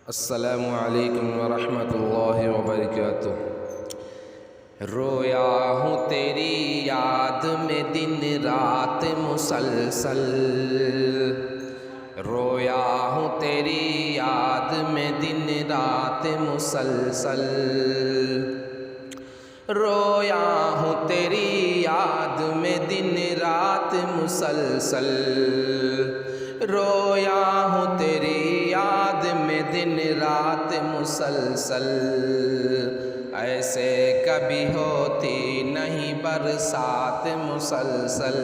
अस्सलामु अलैकुम वरहमतुल्लाहि वबरकातुह। रोया हूँ तेरी याद में दिन रात मुसलसल, रोया हूँ तेरी याद में दिन रात मुसलसल, रोया हूँ तेरी याद में दिन रात मुसलसल, रोया हूँ तेरी याद में दिन रात मुसलसल। ऐसे कभी होती नहीं बरसात मुसलसल,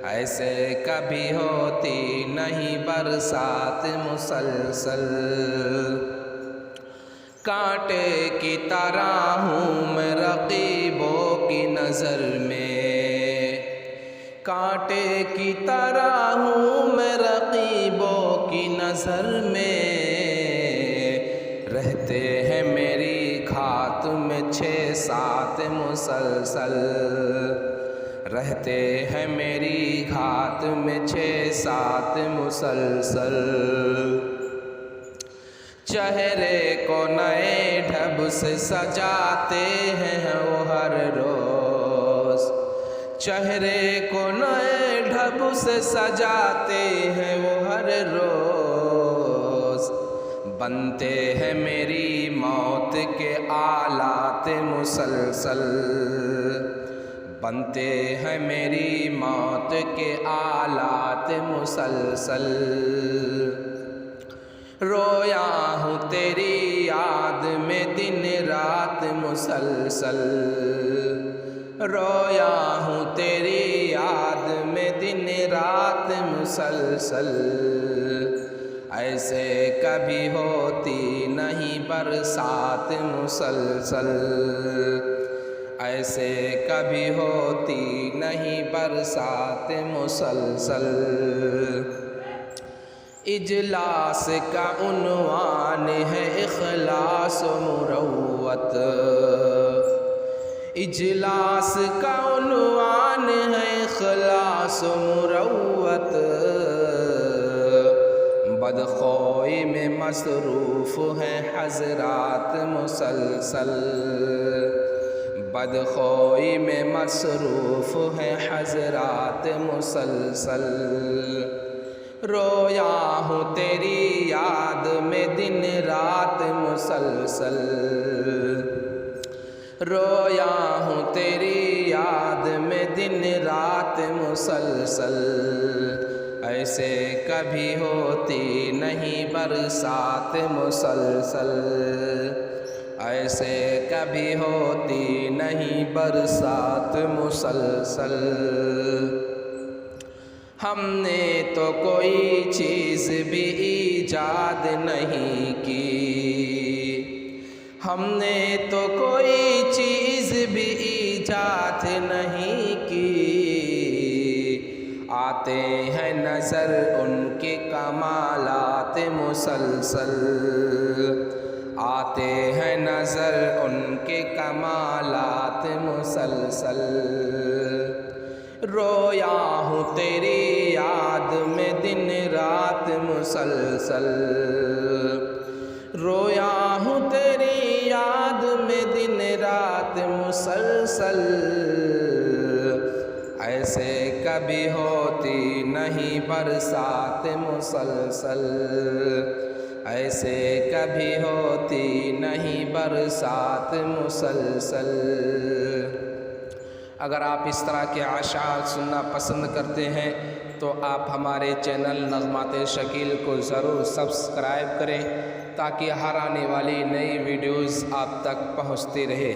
ऐसे कभी होती नहीं बरसात मुसलसल। कांटे की तरह हूँ मैं रकीबों की नज़र में, कांटे की तरह हूँ मैं रकीबों की नज़र में। रहते हैं मेरी घात में 6-7 मुसलसल, रहते हैं मेरी घात में 6-7 मुसलसल। चेहरे को नए ढब से सजाते हैं वो हर रोज़, चेहरे को नए ढब से सजाते हैं वो हर रोज़। बनते हैं मेरी मौत के आलात मुसलसल, बनते हैं मेरी मौत के आलात मुसलसल। रोया हूँ तेरी याद में दिन रात मुसलसल, रोया हूँ तेरी याद में दिन रात मुसलसल। ऐसे कभी होती नहीं बरसात मुसलसल, ऐसे कभी होती नहीं बरसात मुसलसल। इजलास का उन्वान है इखलास मुरव्वत, इजलास का उन्वान है इखलास मुरव्वत। बदखोई में मसरूफ़ हैं हज़रात मुसलसल, बदखोई में मसरूफ़ हैं हज़रात मुसलसल। रोया हूँ तेरी याद में दिन रात मुसलसल, रोया हूँ तेरी याद में दिन रात मुसलसल। ऐसे कभी होती नहीं बरसात मुसलसल, ऐसे कभी होती नहीं बरसात मुसलसल। हमने तो कोई चीज़ भी ईजाद नहीं की, हमने तो कोई चीज़ भी ईजाद नहीं की। आते हैं नज़र उनके कमालात मुसलसल, आते हैं नज़र उनके कमालात मुसलसल। रोया हूँ तेरी याद में दिन रात मुसलसल, रोया हूँ तेरी याद में दिन रात मुसलसल। ऐसे कभी होती नहीं बरसात मुसलसल, ऐसे कभी होती नहीं बरसात मुसलसल। अगर आप इस तरह के आशार सुनना पसंद करते हैं तो आप हमारे चैनल नग़मात शकील को ज़रूर सब्सक्राइब करें ताकि हर आने वाली नई वीडियोज़ आप तक पहुँचती रहे।